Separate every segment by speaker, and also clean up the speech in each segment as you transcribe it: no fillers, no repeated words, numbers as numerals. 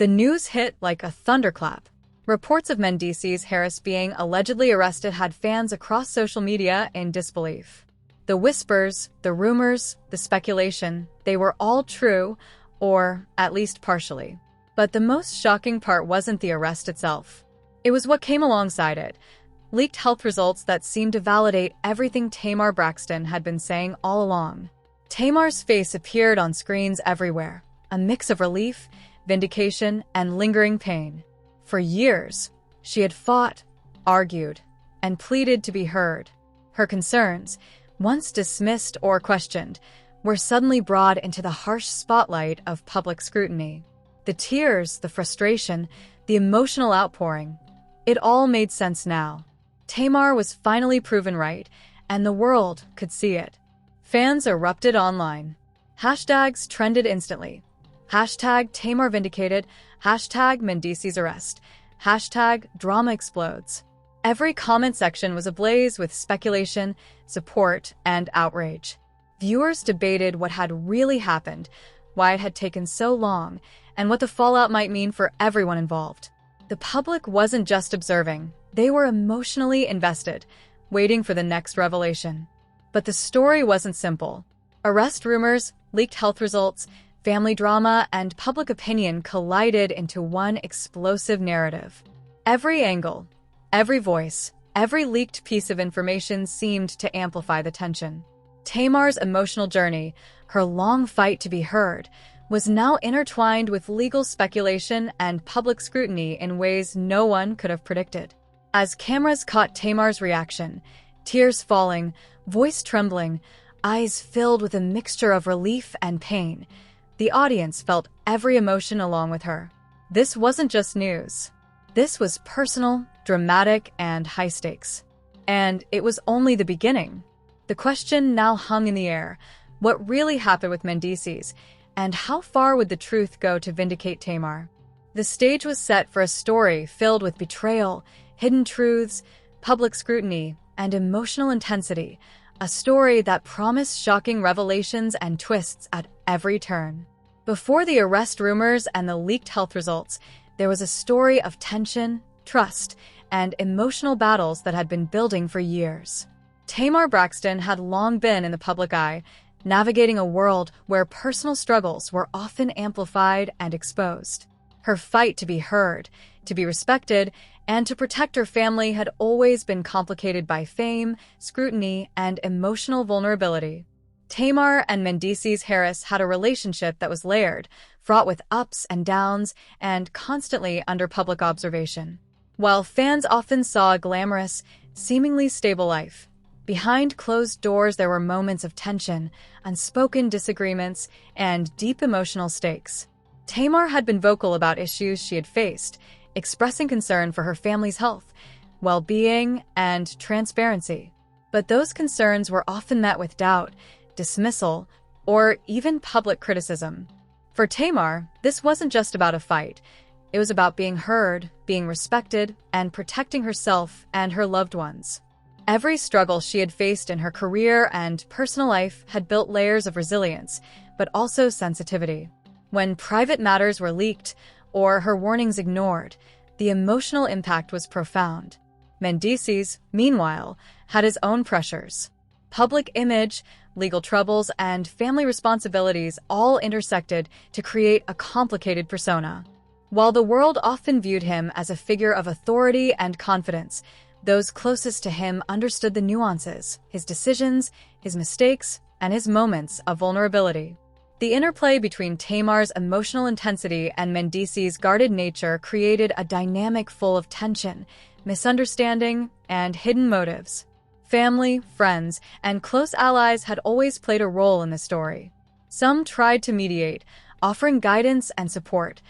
Speaker 1: The news hit like a thunderclap. Reports of Mendeecees Harris being allegedly arrested had fans across social media in disbelief. The whispers, the rumors, the speculation, they were all true, or at least partially. But the most shocking part wasn't the arrest itself. It was what came alongside it. Leaked health results that seemed to validate everything Tamar Braxton had been saying all along. Tamar's face appeared on screens everywhere, a mix of relief, vindication, and lingering pain. For years, she had fought, argued, and pleaded to be heard. Her concerns, once dismissed or questioned, were suddenly brought into the harsh spotlight of public scrutiny. The tears, the frustration, the emotional outpouring, it all made sense now. Tamar was finally proven right, and the world could see it. Fans erupted online. Hashtags trended instantly. Hashtag Tamar vindicated, hashtag Mendeecees arrest, hashtag drama explodes. Every comment section was ablaze with speculation, support, and outrage. Viewers debated what had really happened, why it had taken so long, and what the fallout might mean for everyone involved. The public wasn't just observing, they were emotionally invested, waiting for the next revelation. But the story wasn't simple. Arrest rumors, leaked health results, family drama, and public opinion collided into one explosive narrative. Every angle, every voice, every leaked piece of information seemed to amplify the tension. Tamar's emotional journey, her long fight to be heard, was now intertwined with legal speculation and public scrutiny in ways no one could have predicted. As cameras caught Tamar's reaction, tears falling, voice trembling, eyes filled with a mixture of relief and pain, the audience felt every emotion along with her. This wasn't just news. This was personal, dramatic, and high stakes. And it was only the beginning. The question now hung in the air: what really happened with Mendeecees, and how far would the truth go to vindicate Tamar? The stage was set for a story filled with betrayal, hidden truths, public scrutiny, and emotional intensity, a story that promised shocking revelations and twists at every turn. Before the arrest rumors and the leaked health results, there was a story of tension, trust, and emotional battles that had been building for years. Tamar Braxton had long been in the public eye, navigating a world where personal struggles were often amplified and exposed. Her fight to be heard, to be respected, and to protect her family had always been complicated by fame, scrutiny, and emotional vulnerability. Tamar and Mendeecees Harris had a relationship that was layered, fraught with ups and downs, and constantly under public observation. While fans often saw a glamorous, seemingly stable life, behind closed doors there were moments of tension, unspoken disagreements, and deep emotional stakes. Tamar had been vocal about issues she had faced, expressing concern for her family's health, well-being, and transparency. But those concerns were often met with doubt, dismissal, or even public criticism. For Tamar, this wasn't just about a fight. It was about being heard, being respected, and protecting herself and her loved ones. Every struggle she had faced in her career and personal life had built layers of resilience, but also sensitivity. When private matters were leaked or her warnings ignored, the emotional impact was profound. Mendeecees, meanwhile, had his own pressures. Public image, legal troubles, and family responsibilities all intersected to create a complicated persona. While the world often viewed him as a figure of authority and confidence, those closest to him understood the nuances, his decisions, his mistakes, and his moments of vulnerability. The interplay between Tamar's emotional intensity and Mendeecees' guarded nature created a dynamic full of tension, misunderstanding, and hidden motives. Family, friends, and close allies had always played a role in the story. Some tried to mediate, offering guidance and support.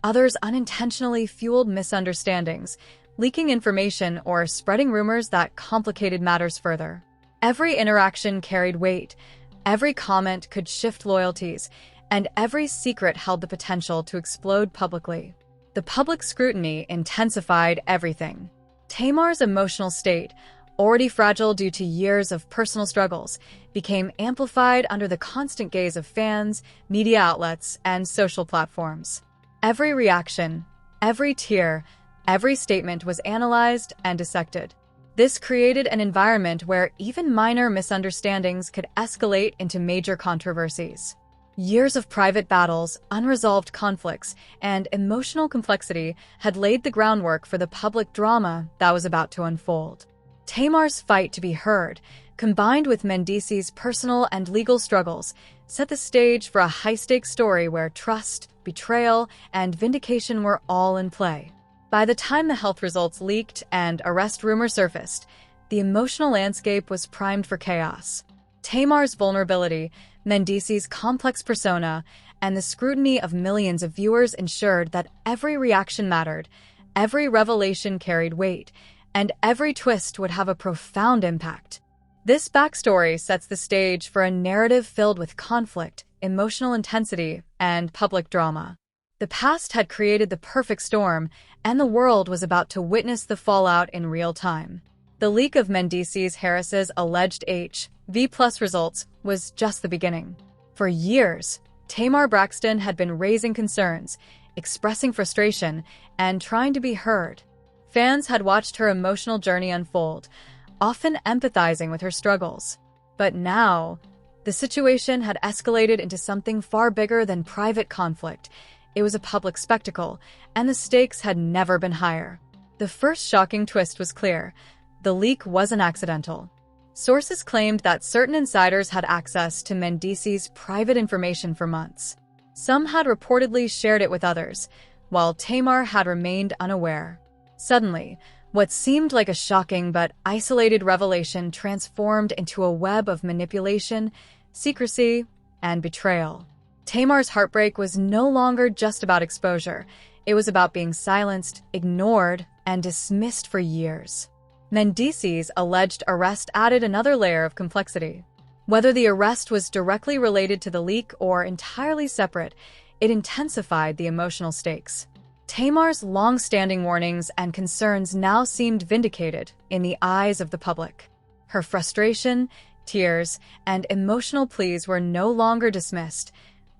Speaker 1: Others unintentionally fueled misunderstandings, leaking information or spreading rumors that complicated matters further. Every interaction carried weight, every comment could shift loyalties, and every secret held the potential to explode publicly. The public scrutiny intensified everything. Tamar's emotional state, already fragile due to years of personal struggles, became amplified under the constant gaze of fans, media outlets, and social platforms. Every reaction, every tear, every statement was analyzed and dissected. This created an environment where even minor misunderstandings could escalate into major controversies. Years of private battles, unresolved conflicts, and emotional complexity had laid the groundwork for the public drama that was about to unfold. Tamar's fight to be heard, combined with Mendeecees' personal and legal struggles, set the stage for a high-stakes story where trust, betrayal, and vindication were all in play. By the time the health results leaked and arrest rumors surfaced, the emotional landscape was primed for chaos. Tamar's vulnerability, Mendeecees' complex persona, and the scrutiny of millions of viewers ensured that every reaction mattered, every revelation carried weight, and every twist would have a profound impact. This backstory sets the stage for a narrative filled with conflict, emotional intensity, and public drama. The past had created the perfect storm, and the world was about to witness the fallout in real time. The leak of Mendeecees Harris's alleged HIV+ results was just the beginning. For years, Tamar Braxton had been raising concerns, expressing frustration, and trying to be heard. Fans had watched her emotional journey unfold, often empathizing with her struggles. But now, the situation had escalated into something far bigger than private conflict. It was a public spectacle, and the stakes had never been higher. The first shocking twist was clear. The leak wasn't accidental. Sources claimed that certain insiders had access to Mendeecees' private information for months. Some had reportedly shared it with others, while Tamar had remained unaware. Suddenly, what seemed like a shocking but isolated revelation transformed into a web of manipulation, secrecy, and betrayal. Tamar's heartbreak was no longer just about exposure. It was about being silenced, ignored, and dismissed for years. Mendeecees' alleged arrest added another layer of complexity. Whether the arrest was directly related to the leak or entirely separate, it intensified the emotional stakes. Tamar's long-standing warnings and concerns now seemed vindicated in the eyes of the public. Her frustration, tears, and emotional pleas were no longer dismissed.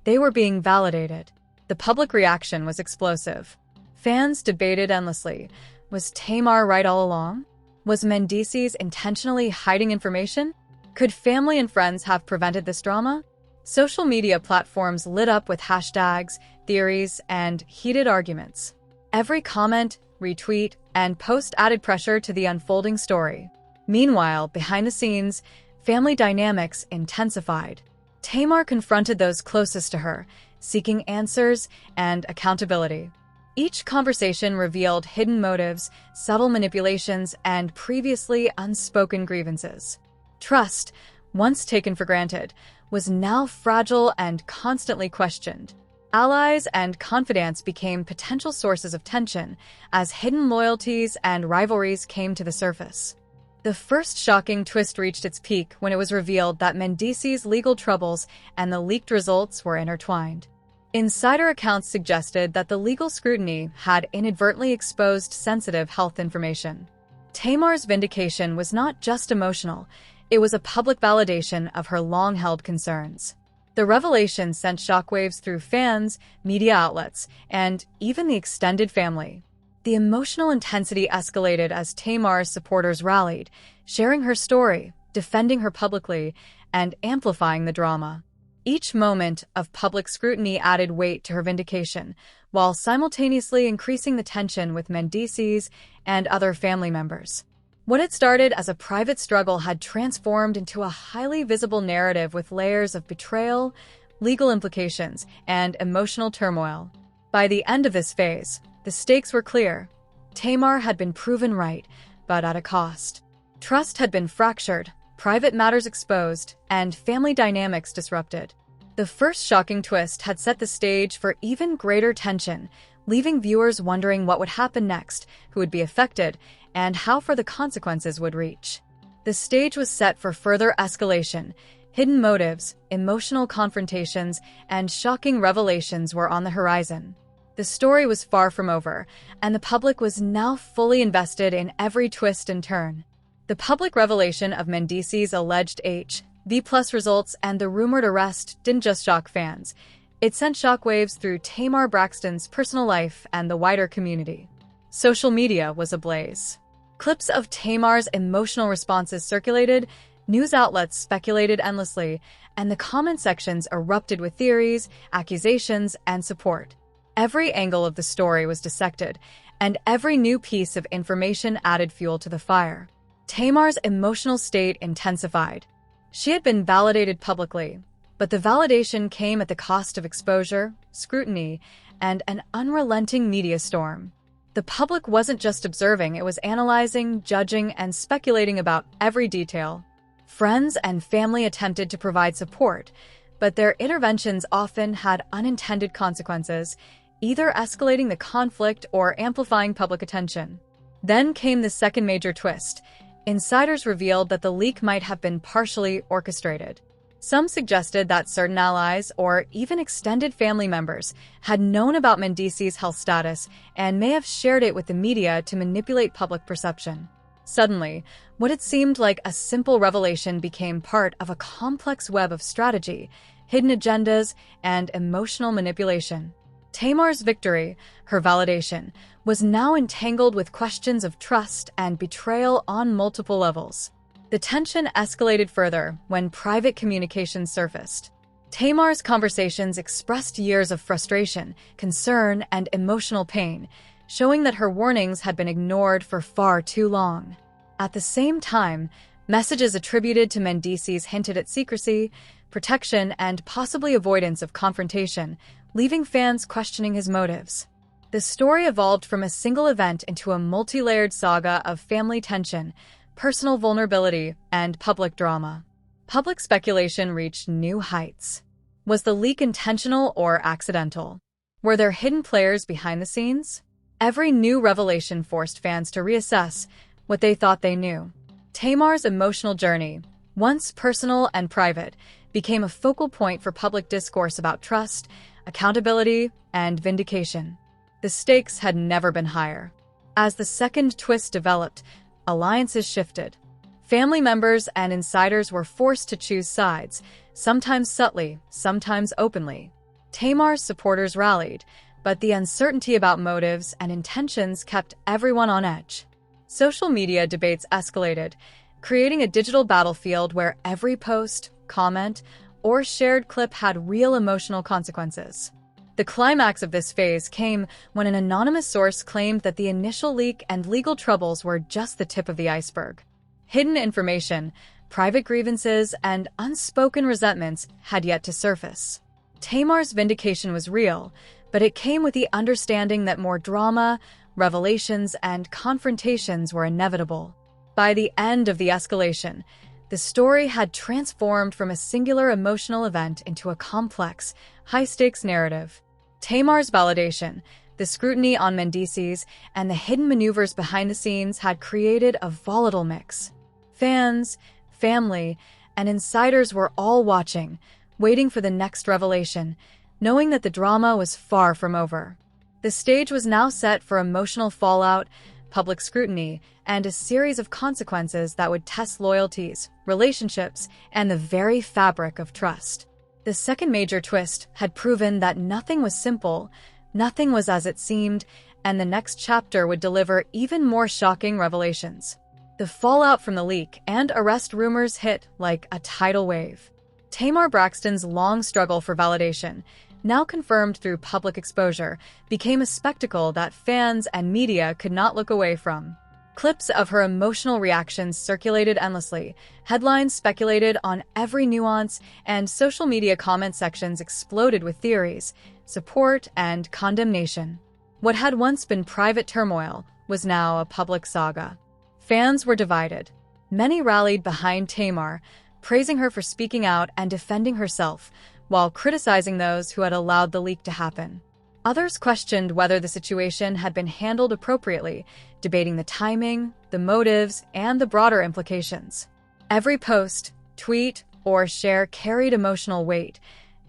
Speaker 1: They were being validated. The public reaction was explosive. Fans debated endlessly. Was Tamar right all along? Was Mendeecees intentionally hiding information? Could family and friends have prevented this drama? Social media platforms lit up with hashtags, theories, and heated arguments. Every comment, retweet, and post added pressure to the unfolding story. Meanwhile, behind the scenes, family dynamics intensified. Tamar confronted those closest to her, seeking answers and accountability. Each conversation revealed hidden motives, subtle manipulations, and previously unspoken grievances. Trust, once taken for granted, was now fragile and constantly questioned. Allies and confidants became potential sources of tension as hidden loyalties and rivalries came to the surface. The first shocking twist reached its peak when it was revealed that Mendeecees' legal troubles and the leaked results were intertwined. Insider accounts suggested that the legal scrutiny had inadvertently exposed sensitive health information. Tamar's vindication was not just emotional, it was a public validation of her long-held concerns. The revelation sent shockwaves through fans, media outlets, and even the extended family. The emotional intensity escalated as Tamar's supporters rallied, sharing her story, defending her publicly, and amplifying the drama. Each moment of public scrutiny added weight to her vindication, while simultaneously increasing the tension with Mendeecees and other family members. What had started as a private struggle had transformed into a highly visible narrative with layers of betrayal, legal implications, and emotional turmoil. By the end of this phase, the stakes were clear. Tamar had been proven right, but at a cost. Trust had been fractured, private matters exposed, and family dynamics disrupted. The first shocking twist had set the stage for even greater tension, leaving viewers wondering what would happen next, who would be affected, and how far the consequences would reach. The stage was set for further escalation. Hidden motives, emotional confrontations, and shocking revelations were on the horizon. The story was far from over, and the public was now fully invested in every twist and turn. The public revelation of Mendeecees' alleged HIV+ results and the rumored arrest didn't just shock fans. It sent shockwaves through Tamar Braxton's personal life and the wider community. Social media was ablaze. Clips of Tamar's emotional responses circulated, news outlets speculated endlessly, and the comment sections erupted with theories, accusations, and support. Every angle of the story was dissected, and every new piece of information added fuel to the fire. Tamar's emotional state intensified. She had been validated publicly, but the validation came at the cost of exposure, scrutiny, and an unrelenting media storm. The public wasn't just observing, it was analyzing, judging, and speculating about every detail. Friends and family attempted to provide support, but their interventions often had unintended consequences, either escalating the conflict or amplifying public attention. Then came the second major twist. Insiders revealed that the leak might have been partially orchestrated. Some suggested that certain allies or even extended family members had known about Mendeecees' health status and may have shared it with the media to manipulate public perception. Suddenly, what had seemed like a simple revelation became part of a complex web of strategy, hidden agendas, and emotional manipulation. Tamar's victory, her validation, was now entangled with questions of trust and betrayal on multiple levels. The tension escalated further when private communications surfaced. Tamar's conversations expressed years of frustration, concern, and emotional pain, showing that her warnings had been ignored for far too long. At the same time, messages attributed to Mendeecees hinted at secrecy, protection, and possibly avoidance of confrontation, leaving fans questioning his motives. The story evolved from a single event into a multi-layered saga of family tension, personal vulnerability, and public drama. Public speculation reached new heights. Was the leak intentional or accidental? Were there hidden players behind the scenes? Every new revelation forced fans to reassess what they thought they knew. Tamar's emotional journey, once personal and private, became a focal point for public discourse about trust, accountability, and vindication. The stakes had never been higher. As the second twist developed, alliances shifted. Family members and insiders were forced to choose sides, sometimes subtly, sometimes openly. Tamar's supporters rallied, but the uncertainty about motives and intentions kept everyone on edge. Social media debates escalated, creating a digital battlefield where every post, comment, or shared clip had real emotional consequences. The climax of this phase came when an anonymous source claimed that the initial leak and legal troubles were just the tip of the iceberg. Hidden information, private grievances, and unspoken resentments had yet to surface. Tamar's vindication was real, but it came with the understanding that more drama, revelations, and confrontations were inevitable. By the end of the escalation, the story had transformed from a singular emotional event into a complex, high-stakes narrative. Tamar's validation, the scrutiny on Mendeecees, and the hidden maneuvers behind the scenes had created a volatile mix. Fans, family, and insiders were all watching, waiting for the next revelation, knowing that the drama was far from over. The stage was now set for emotional fallout, public scrutiny, and a series of consequences that would test loyalties, relationships, and the very fabric of trust. The second major twist had proven that nothing was simple, nothing was as it seemed, and the next chapter would deliver even more shocking revelations. The fallout from the leak and arrest rumors hit like a tidal wave. Tamar Braxton's long struggle for validation, now confirmed through public exposure, became a spectacle that fans and media could not look away from. Clips of her emotional reactions circulated endlessly, headlines speculated on every nuance, and social media comment sections exploded with theories, support, and condemnation. What had once been private turmoil was now a public saga. Fans were divided. Many rallied behind Tamar, praising her for speaking out and defending herself, while criticizing those who had allowed the leak to happen. Others questioned whether the situation had been handled appropriately, debating the timing, the motives, and the broader implications. Every post, tweet, or share carried emotional weight,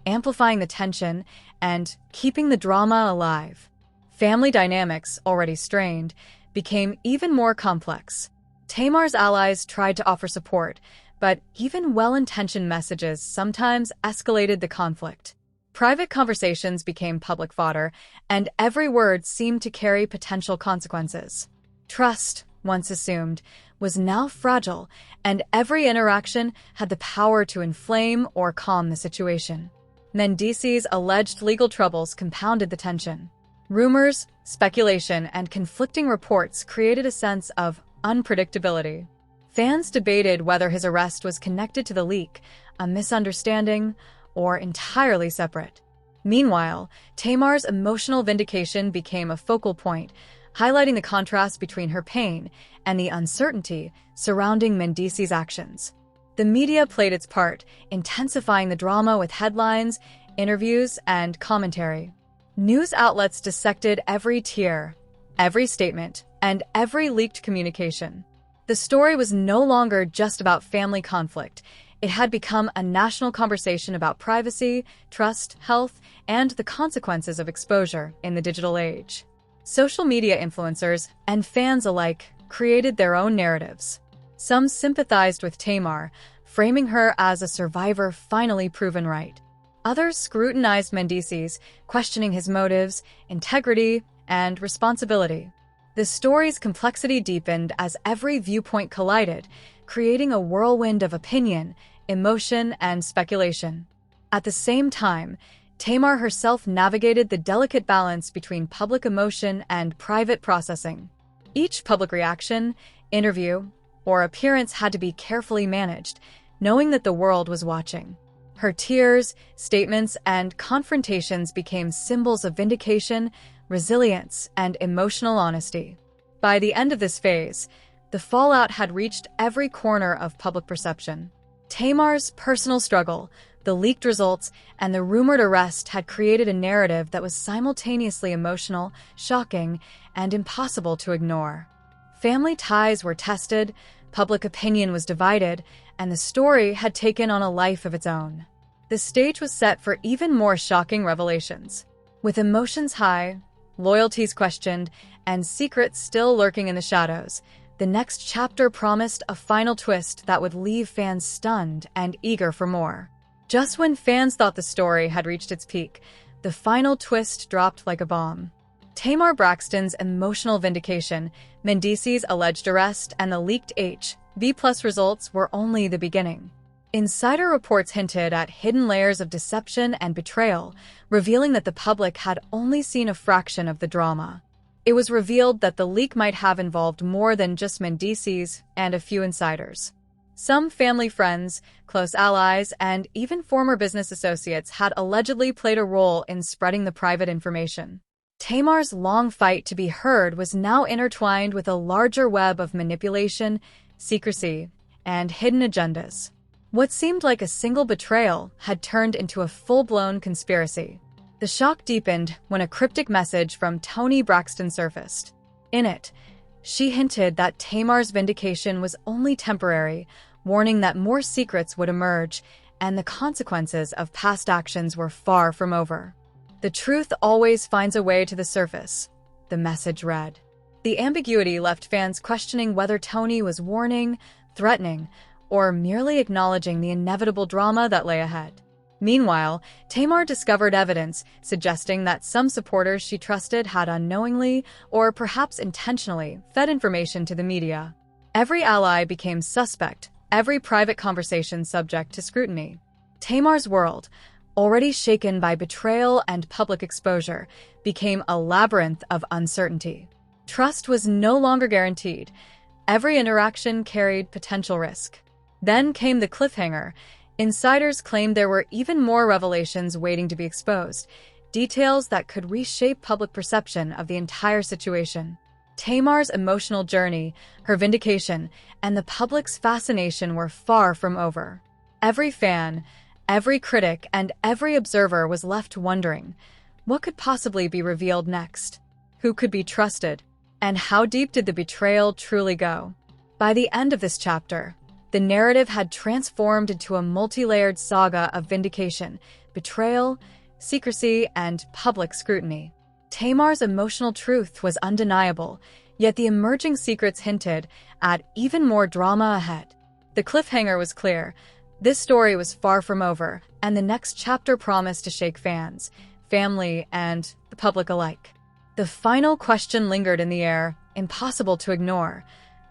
Speaker 1: amplifying the tension and keeping the drama alive. Family dynamics, already strained, became even more complex. Tamar's allies tried to offer support, but even well-intentioned messages sometimes escalated the conflict. Private conversations became public fodder, and every word seemed to carry potential consequences. Trust, once assumed, was now fragile, and every interaction had the power to inflame or calm the situation. Mendeecees' alleged legal troubles compounded the tension. Rumors, speculation, and conflicting reports created a sense of unpredictability. Fans debated whether his arrest was connected to the leak, a misunderstanding, or entirely separate. Meanwhile, Tamar's emotional vindication became a focal point, highlighting the contrast between her pain and the uncertainty surrounding Mendeecees' actions. The media played its part, intensifying the drama with headlines, interviews, and commentary. News outlets dissected every tear, every statement, and every leaked communication. The story was no longer just about family conflict. It had become a national conversation about privacy, trust, health, and the consequences of exposure in the digital age. Social media influencers and fans alike created their own narratives. Some sympathized with Tamar, framing her as a survivor finally proven right. Others scrutinized Mendeecees, questioning his motives, integrity, and responsibility. The story's complexity deepened as every viewpoint collided, creating a whirlwind of opinion, emotion, and speculation. At the same time, Tamar herself navigated the delicate balance between public emotion and private processing. Each public reaction, interview, or appearance had to be carefully managed, knowing that the world was watching. Her tears, statements, and confrontations became symbols of vindication, resilience, and emotional honesty. By the end of this phase, the fallout had reached every corner of public perception. Tamar's personal struggle, the leaked results, and the rumored arrest had created a narrative that was simultaneously emotional, shocking, and impossible to ignore. Family ties were tested, public opinion was divided, and the story had taken on a life of its own. The stage was set for even more shocking revelations. With emotions high, loyalties questioned, and secrets still lurking in the shadows, the next chapter promised a final twist that would leave fans stunned and eager for more. Just when fans thought the story had reached its peak, the final twist dropped like a bomb. Tamar Braxton's emotional vindication, Mendeecees' alleged arrest, and the leaked HB+ results were only the beginning. Insider reports hinted at hidden layers of deception and betrayal, revealing that the public had only seen a fraction of the drama. It was revealed that the leak might have involved more than just Mendeecees and a few insiders. Some family friends, close allies, and even former business associates had allegedly played a role in spreading the private information. Tamar's long fight to be heard was now intertwined with a larger web of manipulation, secrecy, and hidden agendas. What seemed like a single betrayal had turned into a full-blown conspiracy. The shock deepened when a cryptic message from Toni Braxton surfaced. In it, she hinted that Tamar's vindication was only temporary, warning that more secrets would emerge, and the consequences of past actions were far from over. "The truth always finds a way to the surface," the message read. The ambiguity left fans questioning whether Toni was warning, threatening, or merely acknowledging the inevitable drama that lay ahead. Meanwhile, Tamar discovered evidence suggesting that some supporters she trusted had unknowingly, or perhaps intentionally, fed information to the media. Every ally became suspect, every private conversation subject to scrutiny. Tamar's world, already shaken by betrayal and public exposure, became a labyrinth of uncertainty. Trust was no longer guaranteed. Every interaction carried potential risk. Then came the cliffhanger. Insiders claimed there were even more revelations waiting to be exposed, details that could reshape public perception of the entire situation. Tamar's emotional journey, her vindication, and the public's fascination were far from over. Every fan, every critic, and every observer was left wondering, what could possibly be revealed next? Who could be trusted? And how deep did the betrayal truly go? By the end of this chapter, the narrative had transformed into a multi-layered saga of vindication, betrayal, secrecy, and public scrutiny. Tamar's emotional truth was undeniable, yet the emerging secrets hinted at even more drama ahead. The cliffhanger was clear. This story was far from over, and the next chapter promised to shake fans, family, and the public alike. The final question lingered in the air, impossible to ignore.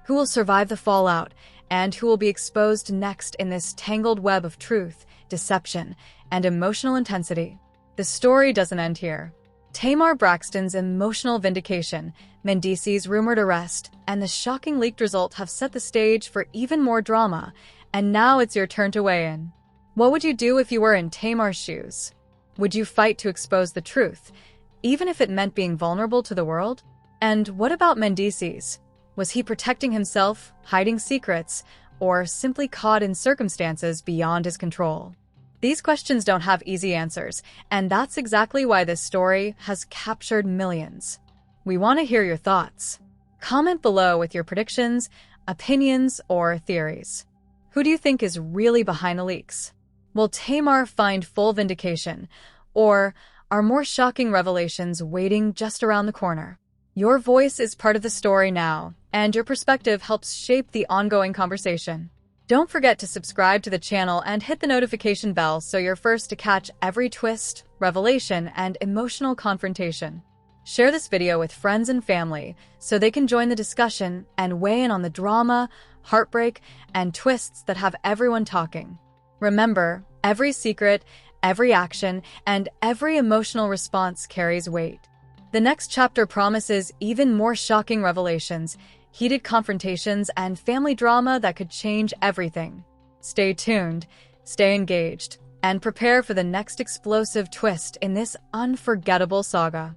Speaker 1: Who will survive the fallout, and who will be exposed next in this tangled web of truth, deception, and emotional intensity? The story doesn't end here. Tamar Braxton's emotional vindication, Mendeecees' rumored arrest, and the shocking leaked result have set the stage for even more drama, and now it's your turn to weigh in. What would you do if you were in Tamar's shoes? Would you fight to expose the truth, even if it meant being vulnerable to the world? And what about Mendeecees? Was he protecting himself, hiding secrets, or simply caught in circumstances beyond his control? These questions don't have easy answers, and that's exactly why this story has captured millions. We want to hear your thoughts. Comment below with your predictions, opinions, or theories. Who do you think is really behind the leaks? Will Tamar find full vindication, or are more shocking revelations waiting just around the corner? Your voice is part of the story now, and your perspective helps shape the ongoing conversation. Don't forget to subscribe to the channel and hit the notification bell so you're first to catch every twist, revelation, and emotional confrontation. Share this video with friends and family so they can join the discussion and weigh in on the drama, heartbreak, and twists that have everyone talking. Remember, every secret, every action, and every emotional response carries weight. The next chapter promises even more shocking revelations, heated confrontations, and family drama that could change everything. Stay tuned, stay engaged, and prepare for the next explosive twist in this unforgettable saga.